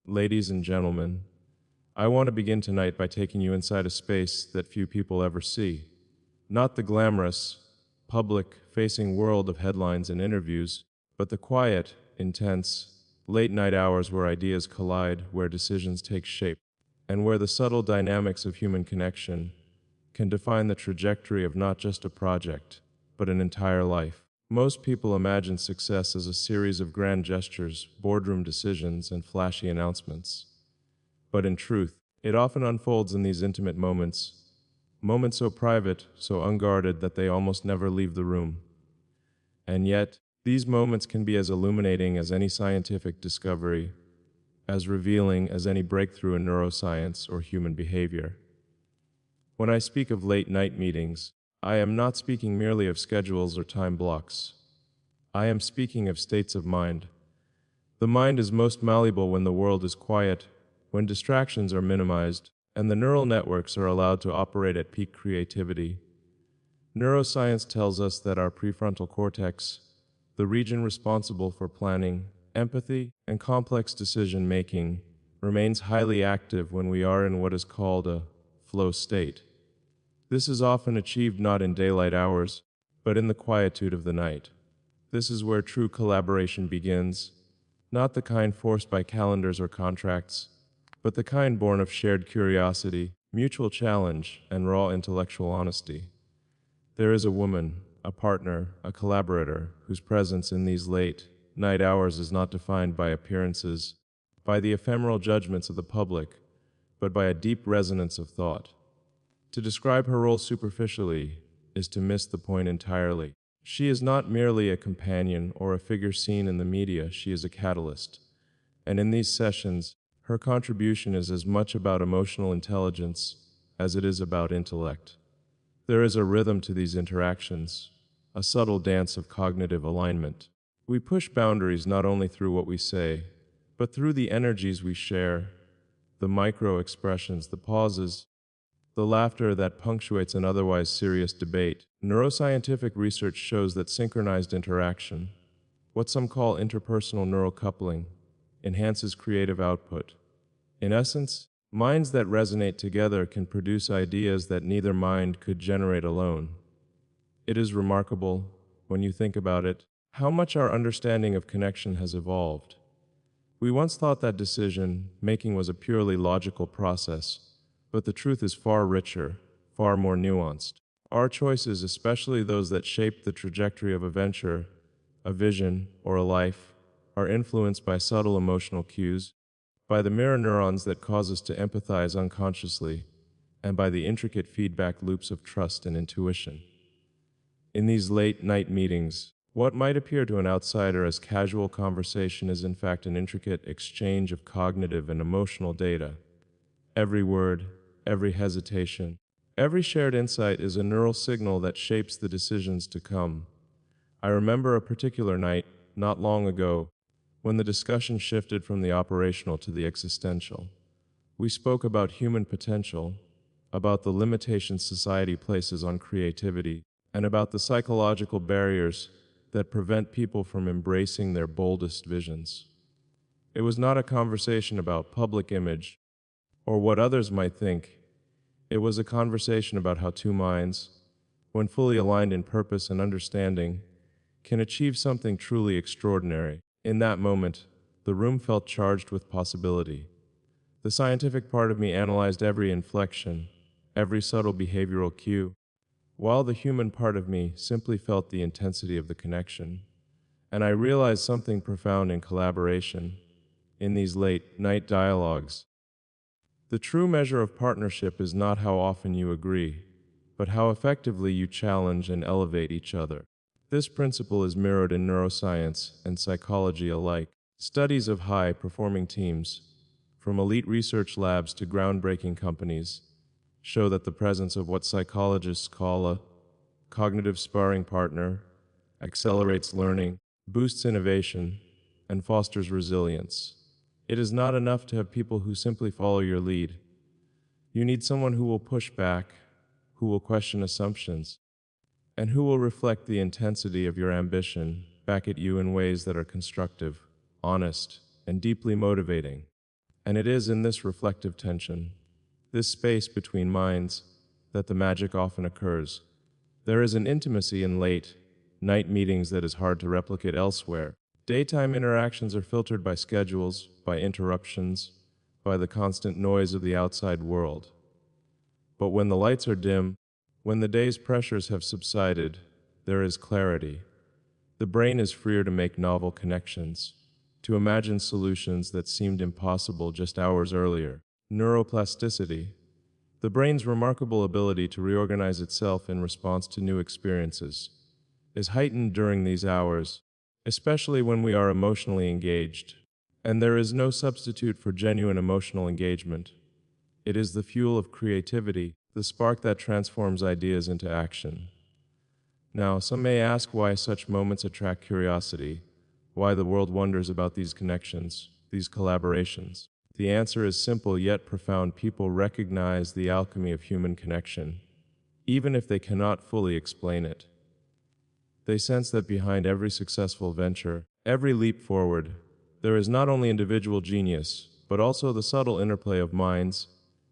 Ladies and gentlemen, I want to begin tonight by taking you inside a space that few people ever see. Not the glamorous, public-facing world of headlines and interviews, but the quiet, intense, late-night hours where ideas collide, where decisions take shape, and where the subtle dynamics of human connection can define the trajectory of not just a project, but an entire life. Most people imagine success as a series of grand gestures, boardroom decisions, and flashy announcements. But in truth, it often unfolds in these intimate moments so private, so unguarded that they almost never leave the room. And yet, these moments can be as illuminating as any scientific discovery, as revealing as any breakthrough in neuroscience or human behavior. When I speak of late-night meetings, I am not speaking merely of schedules or time blocks. I am speaking of states of mind. The mind is most malleable when the world is quiet, when distractions are minimized, and the neural networks are allowed to operate at peak creativity. Neuroscience tells us that our prefrontal cortex, the region responsible for planning, empathy, and complex decision-making, remains highly active when we are in what is called a flow state. This is often achieved not in daylight hours, but in the quietude of the night. This is where true collaboration begins, not the kind forced by calendars or contracts, but the kind born of shared curiosity, mutual challenge, and raw intellectual honesty. There is a woman, a partner, a collaborator, whose presence in these late night hours is not defined by appearances, by the ephemeral judgments of the public, but by a deep resonance of thought. To describe her role superficially is to miss the point entirely. She is not merely a companion or a figure seen in the media, she is a catalyst. And in these sessions, her contribution is as much about emotional intelligence as it is about intellect. There is a rhythm to these interactions, a subtle dance of cognitive alignment. We push boundaries not only through what we say, but through the energies we share, the micro-expressions, the pauses, the laughter that punctuates an otherwise serious debate. Neuroscientific research shows that synchronized interaction, what some call interpersonal neural coupling, enhances creative output. In essence, minds that resonate together can produce ideas that neither mind could generate alone. It is remarkable, when you think about it, how much our understanding of connection has evolved. We once thought that decision-making was a purely logical process, but the truth is far richer, far more nuanced. Our choices, especially those that shape the trajectory of a venture, a vision, or a life, are influenced by subtle emotional cues, by the mirror neurons that cause us to empathize unconsciously, and by the intricate feedback loops of trust and intuition. In these late-night meetings, what might appear to an outsider as casual conversation is in fact an intricate exchange of cognitive and emotional data. Every word, every hesitation, every shared insight is a neural signal that shapes the decisions to come. I remember a particular night, not long ago, when the discussion shifted from the operational to the existential. We spoke about human potential, about the limitations society places on creativity, and about the psychological barriers that prevent people from embracing their boldest visions. It was not a conversation about public image or what others might think. It was a conversation about how two minds, when fully aligned in purpose and understanding, can achieve something truly extraordinary. In that moment, the room felt charged with possibility. The scientific part of me analyzed every inflection, every subtle behavioral cue, while the human part of me simply felt the intensity of the connection. And I realized something profound in collaboration, in these late-night dialogues. The true measure of partnership is not how often you agree, but how effectively you challenge and elevate each other. This principle is mirrored in neuroscience and psychology alike. Studies of high-performing teams, from elite research labs to groundbreaking companies, show that the presence of what psychologists call a cognitive sparring partner accelerates learning, boosts innovation, and fosters resilience. It is not enough to have people who simply follow your lead. You need someone who will push back, who will question assumptions, and who will reflect the intensity of your ambition back at you in ways that are constructive, honest, and deeply motivating. And it is in this reflective tension, this space between minds, that the magic often occurs. There is an intimacy in late night meetings that is hard to replicate elsewhere. Daytime interactions are filtered by schedules, by interruptions, by the constant noise of the outside world. But when the lights are dim, when the day's pressures have subsided, there is clarity. The brain is freer to make novel connections, to imagine solutions that seemed impossible just hours earlier. Neuroplasticity, the brain's remarkable ability to reorganize itself in response to new experiences, is heightened during these hours, especially when we are emotionally engaged. And there is no substitute for genuine emotional engagement. It is the fuel of creativity, the spark that transforms ideas into action. Now, some may ask why such moments attract curiosity, why the world wonders about these connections, these collaborations. The answer is simple yet profound. People recognize the alchemy of human connection, even if they cannot fully explain it. They sense that behind every successful venture, every leap forward, there is not only individual genius, but also the subtle interplay of minds,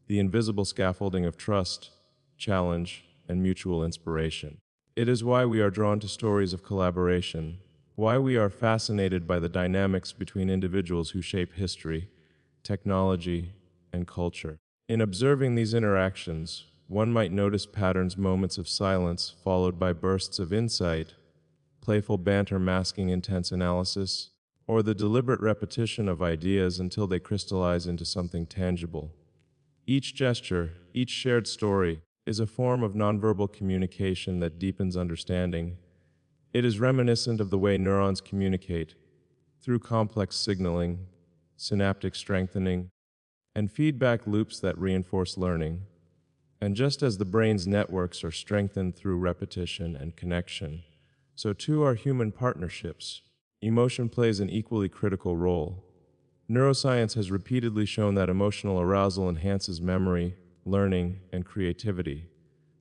the invisible scaffolding of trust, challenge, and mutual inspiration. It is why we are drawn to stories of collaboration, why we are fascinated by the dynamics between individuals who shape history, technology, and culture. In observing these interactions, one might notice patterns, moments of silence followed by bursts of insight, playful banter masking intense analysis, or the deliberate repetition of ideas until they crystallize into something tangible. Each gesture, each shared story, is a form of nonverbal communication that deepens understanding. It is reminiscent of the way neurons communicate, through complex signaling, synaptic strengthening, and feedback loops that reinforce learning. And just as the brain's networks are strengthened through repetition and connection, so too are human partnerships. Emotion plays an equally critical role. Neuroscience has repeatedly shown that emotional arousal enhances memory, learning, and creativity.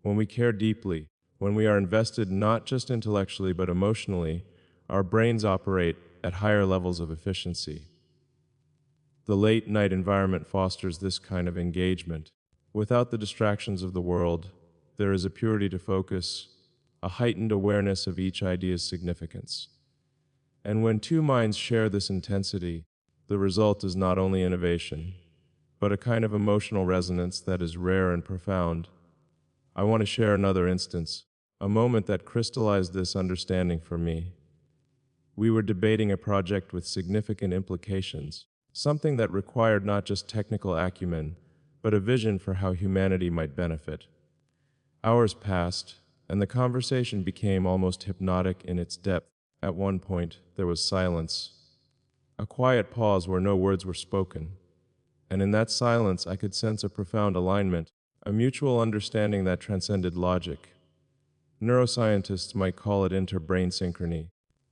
When we care deeply, when we are invested not just intellectually but emotionally, our brains operate at higher levels of efficiency. The late-night environment fosters this kind of engagement. Without the distractions of the world, there is a purity to focus, a heightened awareness of each idea's significance. And when two minds share this intensity, the result is not only innovation, but a kind of emotional resonance that is rare and profound. I want to share another instance, a moment that crystallized this understanding for me. We were debating a project with significant implications, something that required not just technical acumen, but a vision for how humanity might benefit. Hours passed, and the conversation became almost hypnotic in its depth. At one point, there was silence, a quiet pause where no words were spoken. And in that silence, I could sense a profound alignment, a mutual understanding that transcended logic. Neuroscientists might call it inter-brain synchrony.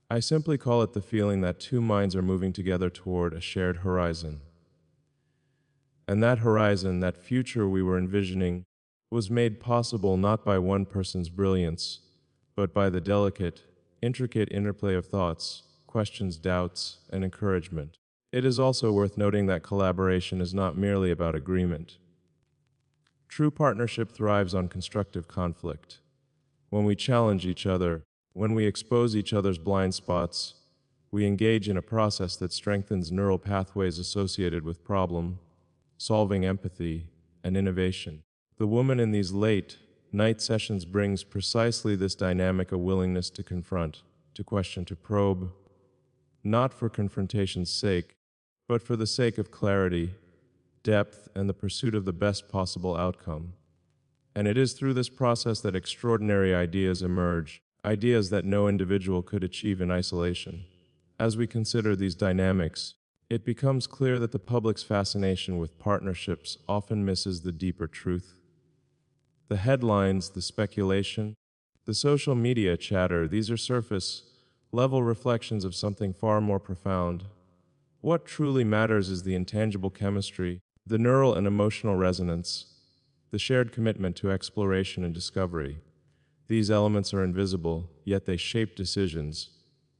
I simply call it the feeling that two minds are moving together toward a shared horizon. And that horizon, that future we were envisioning, was made possible not by one person's brilliance, but by the delicate, intricate interplay of thoughts, questions, doubts, and encouragement. It is also worth noting that collaboration is not merely about agreement. True partnership thrives on constructive conflict. When we challenge each other, when we expose each other's blind spots, we engage in a process that strengthens neural pathways associated with problem-solving, empathy, and innovation. The woman in these late night sessions brings precisely this dynamic, a willingness to confront, to question, to probe, not for confrontation's sake, but for the sake of clarity, depth, and the pursuit of the best possible outcome. And it is through this process that extraordinary ideas emerge, ideas that no individual could achieve in isolation. As we consider these dynamics, it becomes clear that the public's fascination with partnerships often misses the deeper truth. The headlines, the speculation, the social media chatter, these are surface-level reflections of something far more profound. What truly matters is the intangible chemistry, the neural and emotional resonance, the shared commitment to exploration and discovery. These elements are invisible, yet they shape decisions,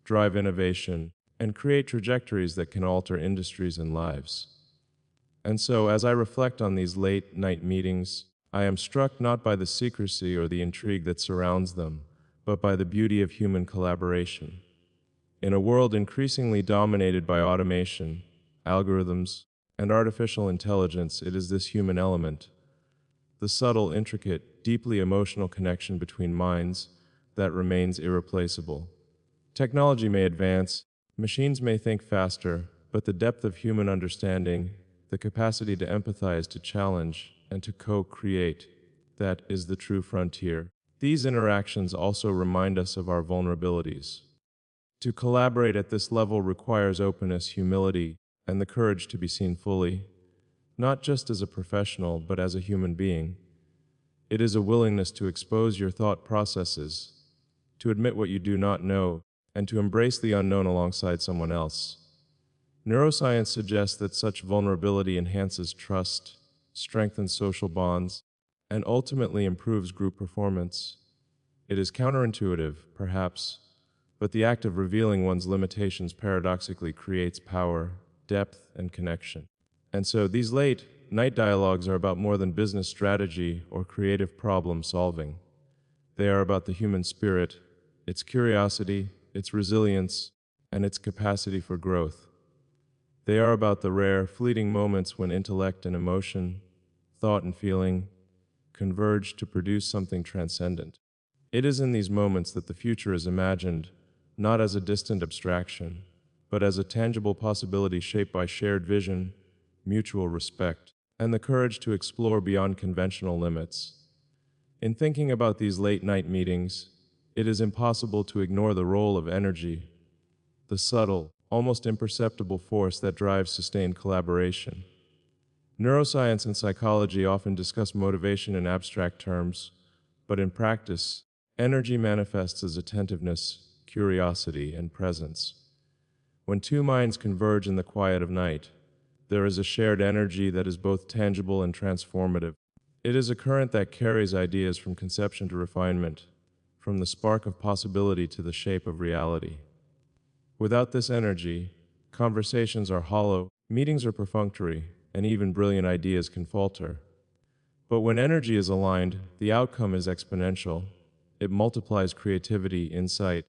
drive innovation, and create trajectories that can alter industries and lives. And so, as I reflect on these late night meetings, I am struck not by the secrecy or the intrigue that surrounds them, but by the beauty of human collaboration. In a world increasingly dominated by automation, algorithms, and artificial intelligence, it is this human element, the subtle, intricate, deeply emotional connection between minds, that remains irreplaceable. Technology may advance, machines may think faster, but the depth of human understanding, the capacity to empathize, to challenge, and to co-create, that is the true frontier. These interactions also remind us of our vulnerabilities. To collaborate at this level requires openness, humility, and the courage to be seen fully, not just as a professional, but as a human being. It is a willingness to expose your thought processes, to admit what you do not know, and to embrace the unknown alongside someone else. Neuroscience suggests that such vulnerability enhances trust, strengthens social bonds, and ultimately improves group performance. It is counterintuitive, perhaps, but the act of revealing one's limitations paradoxically creates power, depth, and connection. And so these late night dialogues are about more than business strategy or creative problem solving. They are about the human spirit, its curiosity, its resilience, and its capacity for growth. They are about the rare, fleeting moments when intellect and emotion, thought and feeling, converge to produce something transcendent. It is in these moments that the future is imagined, not as a distant abstraction, but as a tangible possibility shaped by shared vision, mutual respect, and the courage to explore beyond conventional limits. In thinking about these late-night meetings, it is impossible to ignore the role of energy, the subtle, almost imperceptible force that drives sustained collaboration. Neuroscience and psychology often discuss motivation in abstract terms, but in practice, energy manifests as attentiveness, curiosity, and presence. When two minds converge in the quiet of night, there is a shared energy that is both tangible and transformative. It is a current that carries ideas from conception to refinement, from the spark of possibility to the shape of reality. Without this energy, conversations are hollow, meetings are perfunctory, and even brilliant ideas can falter. But when energy is aligned, the outcome is exponential. It multiplies creativity, insight,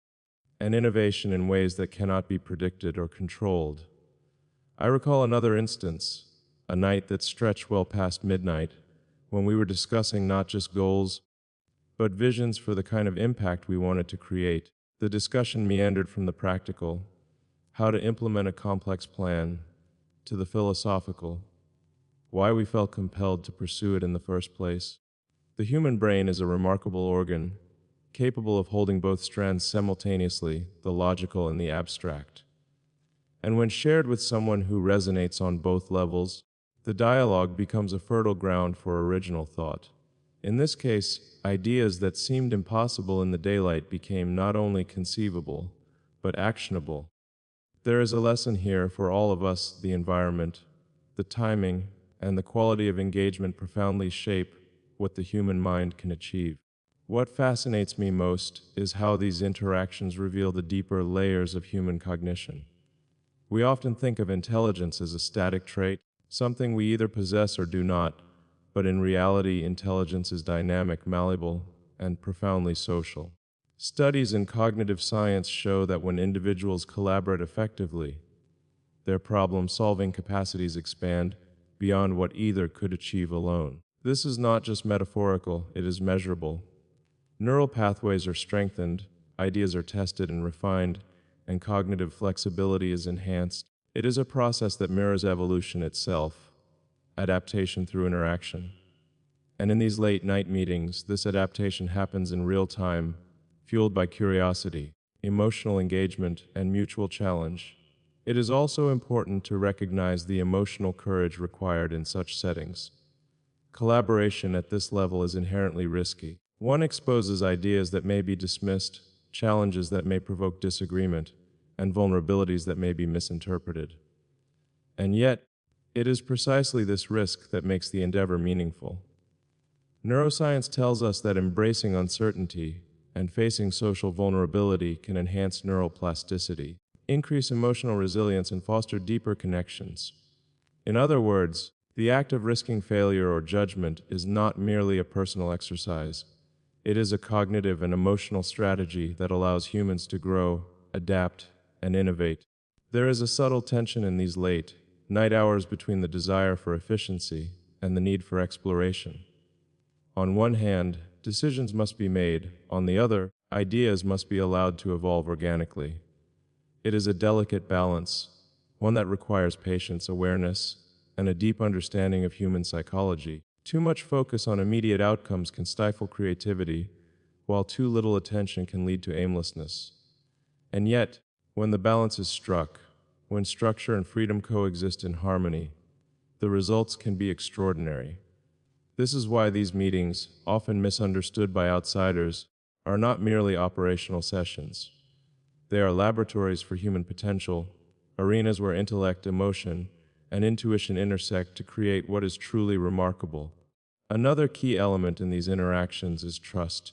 and innovation in ways that cannot be predicted or controlled. I recall another instance, a night that stretched well past midnight, when we were discussing not just goals, but visions for the kind of impact we wanted to create. The discussion meandered from the practical, how to implement a complex plan, to the philosophical, why we felt compelled to pursue it in the first place. The human brain is a remarkable organ, capable of holding both strands simultaneously, the logical and the abstract. And when shared with someone who resonates on both levels, the dialogue becomes a fertile ground for original thought. In this case, ideas that seemed impossible in the daylight became not only conceivable, but actionable. There is a lesson here for all of us: the environment, the timing, and the quality of engagement profoundly shape what the human mind can achieve. What fascinates me most is how these interactions reveal the deeper layers of human cognition. We often think of intelligence as a static trait, something we either possess or do not, but in reality, intelligence is dynamic, malleable, and profoundly social. Studies in cognitive science show that when individuals collaborate effectively, their problem-solving capacities expand beyond what either could achieve alone. This is not just metaphorical, it is measurable. Neural pathways are strengthened, ideas are tested and refined, and cognitive flexibility is enhanced. It is a process that mirrors evolution itself, adaptation through interaction. And in these late-night meetings, this adaptation happens in real time, fueled by curiosity, emotional engagement, and mutual challenge. It is also important to recognize the emotional courage required in such settings. Collaboration at this level is inherently risky. One exposes ideas that may be dismissed, challenges that may provoke disagreement, and vulnerabilities that may be misinterpreted. And yet, it is precisely this risk that makes the endeavor meaningful. Neuroscience tells us that embracing uncertainty and facing social vulnerability can enhance neural plasticity, increase emotional resilience, and foster deeper connections. In other words, The act of risking failure or judgment is not merely a personal exercise. It is a cognitive and emotional strategy that allows humans to grow, adapt, and innovate. There is a subtle tension in these late, night hours between the desire for efficiency and the need for exploration. On one hand, decisions must be made. On the other, ideas must be allowed to evolve organically. It is a delicate balance, one that requires patience, awareness, and a deep understanding of human psychology. Too much focus on immediate outcomes can stifle creativity, while too little attention can lead to aimlessness. And yet, when the balance is struck, when structure and freedom coexist in harmony, the results can be extraordinary. This is why these meetings, often misunderstood by outsiders, are not merely operational sessions. They are laboratories for human potential, arenas where intellect, emotion, and intuition intersect to create what is truly remarkable. Another key element in these interactions is trust.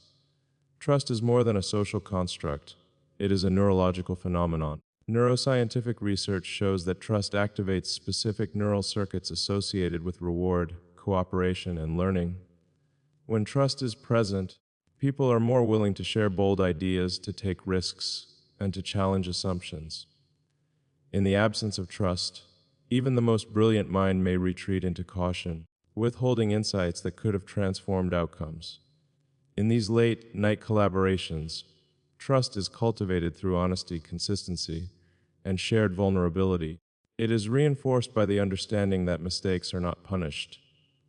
Trust is more than a social construct. It is a neurological phenomenon. Neuroscientific research shows that trust activates specific neural circuits associated with reward, cooperation, and learning. When trust is present, people are more willing to share bold ideas, to take risks, and to challenge assumptions. In the absence of trust, even the most brilliant mind may retreat into caution, withholding insights that could have transformed outcomes. In these late-night collaborations, trust is cultivated through honesty, consistency, and shared vulnerability. It is reinforced by the understanding that mistakes are not punished,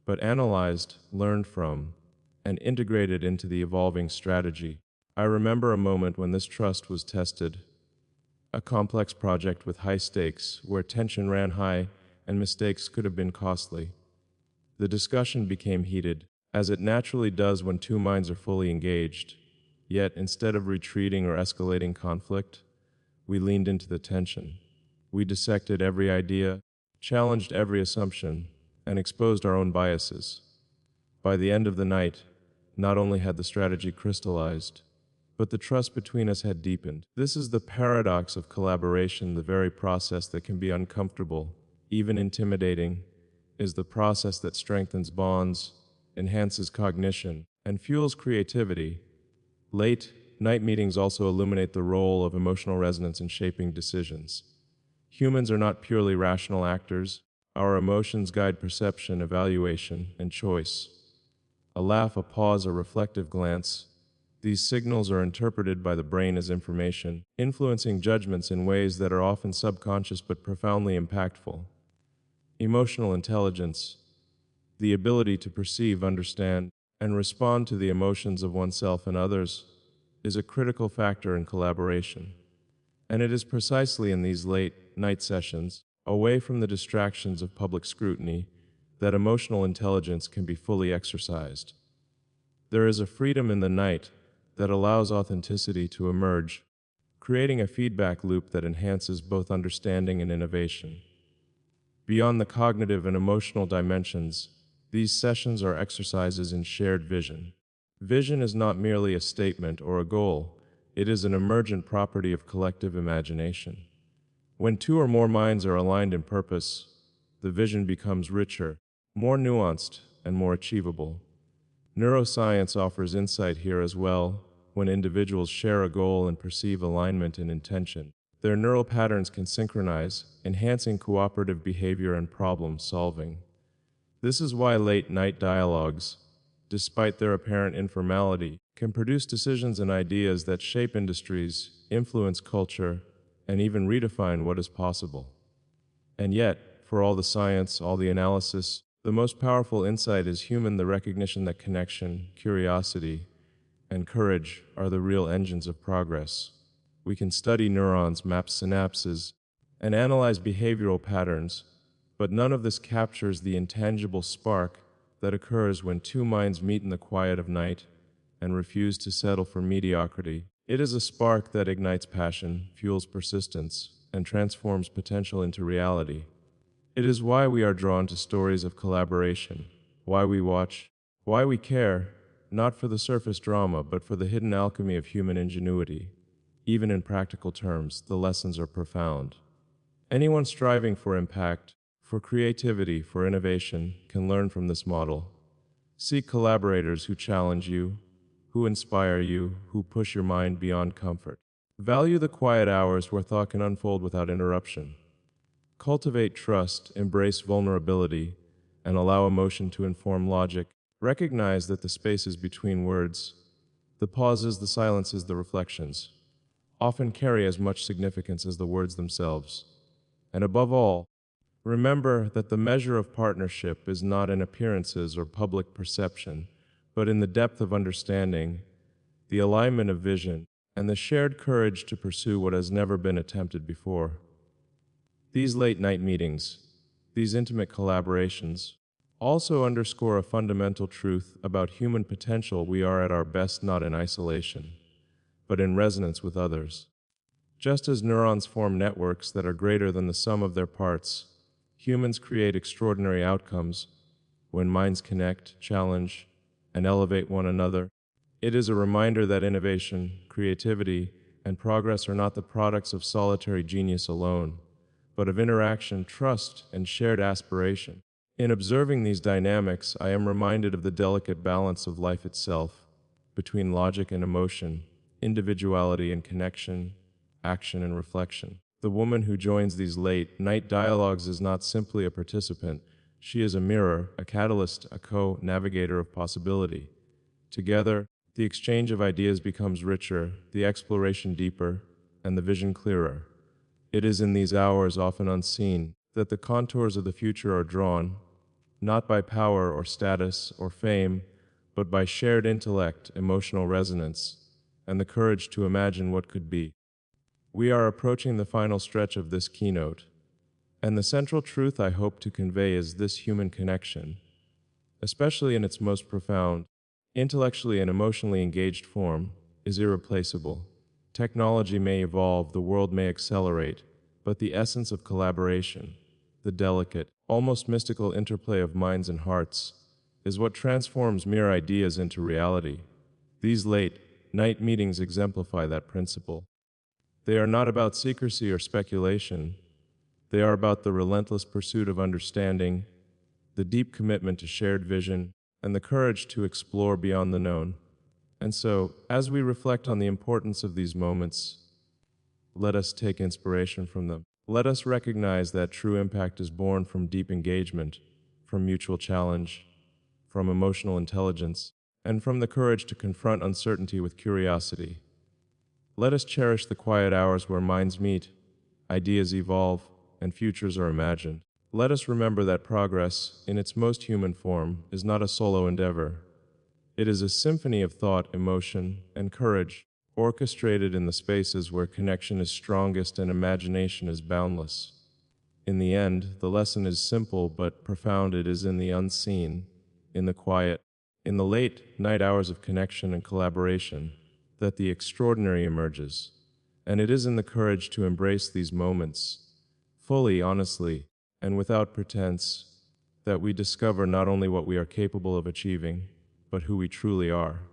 but analyzed, learned from, and integrated into the evolving strategy. I remember a moment when this trust was tested, a complex project with high stakes, where tension ran high and mistakes could have been costly. The discussion became heated, as it naturally does when two minds are fully engaged. Yet, instead of retreating or escalating conflict, we leaned into the tension. We dissected every idea, challenged every assumption, and exposed our own biases. By the end of the night, not only had the strategy crystallized, but the trust between us had deepened. This is the paradox of collaboration. The very process that can be uncomfortable, even intimidating, is the process that strengthens bonds, enhances cognition, and fuels creativity. Late night meetings also illuminate the role of emotional resonance in shaping decisions. Humans are not purely rational actors. Our emotions guide perception, evaluation, and choice. A laugh, a pause, a reflective glance. These signals are interpreted by the brain as information, influencing judgments in ways that are often subconscious but profoundly impactful. Emotional intelligence, the ability to perceive, understand, and respond to the emotions of oneself and others, is a critical factor in collaboration. And it is precisely in these late-night sessions, away from the distractions of public scrutiny, that emotional intelligence can be fully exercised. There is a freedom in the night that allows authenticity to emerge, creating a feedback loop that enhances both understanding and innovation. Beyond the cognitive and emotional dimensions, these sessions are exercises in shared vision. Vision is not merely a statement or a goal, it is an emergent property of collective imagination. When two or more minds are aligned in purpose, the vision becomes richer, more nuanced, and more achievable. Neuroscience offers insight here as well. When individuals share a goal and perceive alignment and intention, their neural patterns can synchronize, enhancing cooperative behavior and problem solving. This is why late-night dialogues, despite their apparent informality, can produce decisions and ideas that shape industries, influence culture, and even redefine what is possible. And yet, for all the science, all the analysis, the most powerful insight is human, the recognition that connection, curiosity, and courage are the real engines of progress. We can study neurons, map synapses, and analyze behavioral patterns, but none of this captures the intangible spark that occurs when two minds meet in the quiet of night and refuse to settle for mediocrity. It is a spark that ignites passion, fuels persistence, and transforms potential into reality. It is why we are drawn to stories of collaboration, why we watch, why we care, not for the surface drama, but for the hidden alchemy of human ingenuity. Even in practical terms, the lessons are profound. Anyone striving for impact, for creativity, for innovation, can learn from this model. Seek collaborators who challenge you, who inspire you, who push your mind beyond comfort. Value the quiet hours where thought can unfold without interruption. Cultivate trust, embrace vulnerability, and allow emotion to inform logic. Recognize that the spaces between words, the pauses, the silences, the reflections, often carry as much significance as the words themselves. And above all, remember that the measure of partnership is not in appearances or public perception, but in the depth of understanding, the alignment of vision, and the shared courage to pursue what has never been attempted before. These late-night meetings, these intimate collaborations, also underscore a fundamental truth about human potential. We are at our best not in isolation, but in resonance with others. Just as neurons form networks that are greater than the sum of their parts, humans create extraordinary outcomes when minds connect, challenge, and elevate one another. It is a reminder that innovation, creativity, and progress are not the products of solitary genius alone, but of interaction, trust, and shared aspiration. In observing these dynamics, I am reminded of the delicate balance of life itself, between logic and emotion, individuality and connection, action and reflection. The woman who joins these late-night dialogues is not simply a participant. She is a mirror, a catalyst, a co-navigator of possibility. Together, the exchange of ideas becomes richer, the exploration deeper, and the vision clearer. It is in these hours, often unseen, that the contours of the future are drawn, not by power or status or fame, but by shared intellect, emotional resonance, and the courage to imagine what could be. We are approaching the final stretch of this keynote, and the central truth I hope to convey is this: human connection, especially in its most profound, intellectually and emotionally engaged form, is irreplaceable. Technology may evolve, the world may accelerate, but the essence of collaboration, the delicate, almost mystical interplay of minds and hearts, is what transforms mere ideas into reality. These late-night meetings exemplify that principle. They are not about secrecy or speculation. They are about the relentless pursuit of understanding, the deep commitment to shared vision, and the courage to explore beyond the known. And so, as we reflect on the importance of these moments, let us take inspiration from them. Let us recognize that true impact is born from deep engagement, from mutual challenge, from emotional intelligence, and from the courage to confront uncertainty with curiosity. Let us cherish the quiet hours where minds meet, ideas evolve, and futures are imagined. Let us remember that progress, in its most human form, is not a solo endeavor. It is a symphony of thought, emotion, and courage, orchestrated in the spaces where connection is strongest and imagination is boundless. In the end, the lesson is simple but profound. It is in the unseen, in the quiet, in the late night hours of connection and collaboration, that the extraordinary emerges. And it is in the courage to embrace these moments, fully, honestly, and without pretense, that we discover not only what we are capable of achieving, but who we truly are.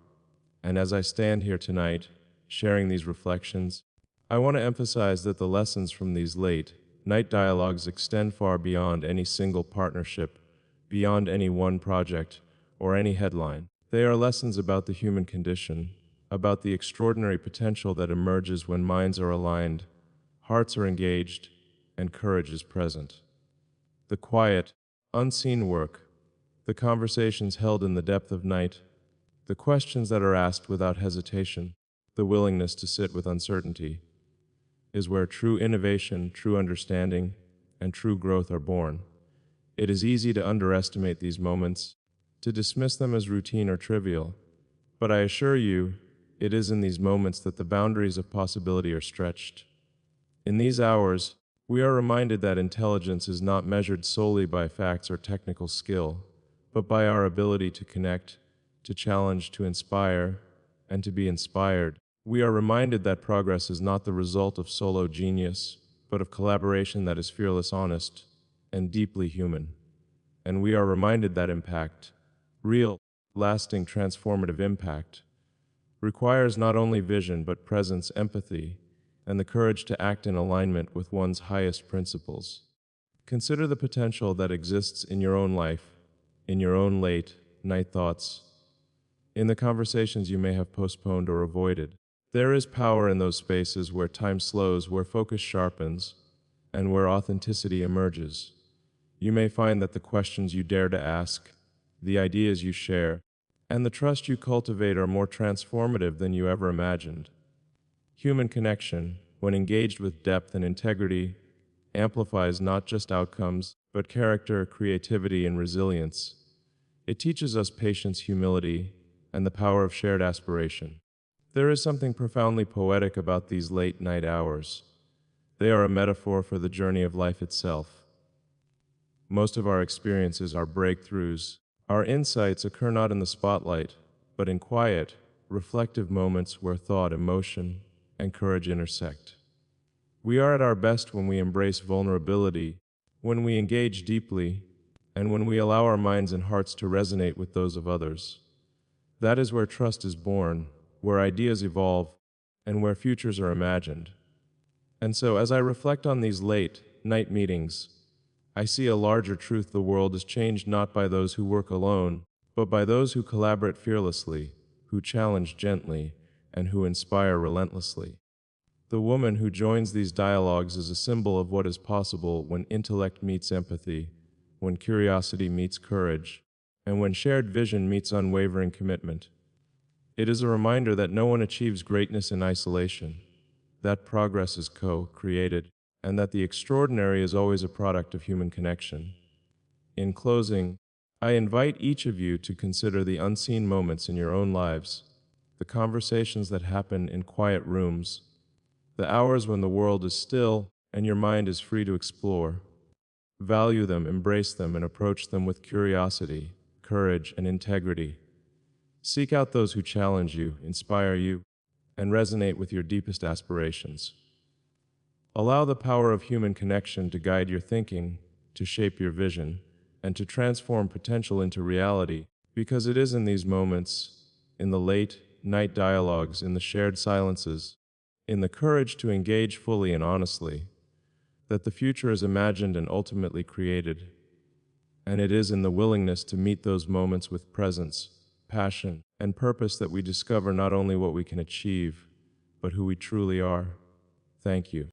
And as I stand here tonight, sharing these reflections, I want to emphasize that the lessons from these late-night dialogues extend far beyond any single partnership, beyond any one project, or any headline. They are lessons about the human condition, about the extraordinary potential that emerges when minds are aligned, hearts are engaged, and courage is present. The quiet, unseen work, the conversations held in the depth of night, the questions that are asked without hesitation, the willingness to sit with uncertainty, is where true innovation, true understanding, and true growth are born. It is easy to underestimate these moments, to dismiss them as routine or trivial, but I assure you, it is in these moments that the boundaries of possibility are stretched. In these hours, we are reminded that intelligence is not measured solely by facts or technical skill, but by our ability to connect, to challenge, to inspire, and to be inspired. We are reminded that progress is not the result of solo genius, but of collaboration that is fearless, honest, and deeply human. And we are reminded that impact, real, lasting, transformative impact, requires not only vision but presence, empathy, and the courage to act in alignment with one's highest principles. Consider the potential that exists in your own life, in your own late night thoughts, in the conversations you may have postponed or avoided. There is power in those spaces where time slows, where focus sharpens, and where authenticity emerges. You may find that the questions you dare to ask, the ideas you share, and the trust you cultivate are more transformative than you ever imagined. Human connection, when engaged with depth and integrity, amplifies not just outcomes, but character, creativity, and resilience. It teaches us patience, humility, and the power of shared aspiration. There is something profoundly poetic about these late night hours. They are a metaphor for the journey of life itself. Most of our experiences, our breakthroughs, our insights occur not in the spotlight, but in quiet, reflective moments where thought, emotion, and courage intersect. We are at our best when we embrace vulnerability, when we engage deeply, and when we allow our minds and hearts to resonate with those of others. That is where trust is born, where ideas evolve, and where futures are imagined. And so, as I reflect on these late night meetings, I see a larger truth: the world is changed not by those who work alone, but by those who collaborate fearlessly, who challenge gently, and who inspire relentlessly. The woman who joins these dialogues is a symbol of what is possible when intellect meets empathy, when curiosity meets courage, and when shared vision meets unwavering commitment. It is a reminder that no one achieves greatness in isolation, that progress is co-created, and that the extraordinary is always a product of human connection. In closing, I invite each of you to consider the unseen moments in your own lives, the conversations that happen in quiet rooms, the hours when the world is still and your mind is free to explore. Value them, embrace them, and approach them with curiosity, courage, and integrity. Seek out those who challenge you, inspire you, and resonate with your deepest aspirations. Allow the power of human connection to guide your thinking, to shape your vision, and to transform potential into reality, because it is in these moments, in the late night dialogues, in the shared silences, in the courage to engage fully and honestly, that the future is imagined and ultimately created. And it is in the willingness to meet those moments with presence, passion, and purpose that we discover not only what we can achieve, but who we truly are. Thank you.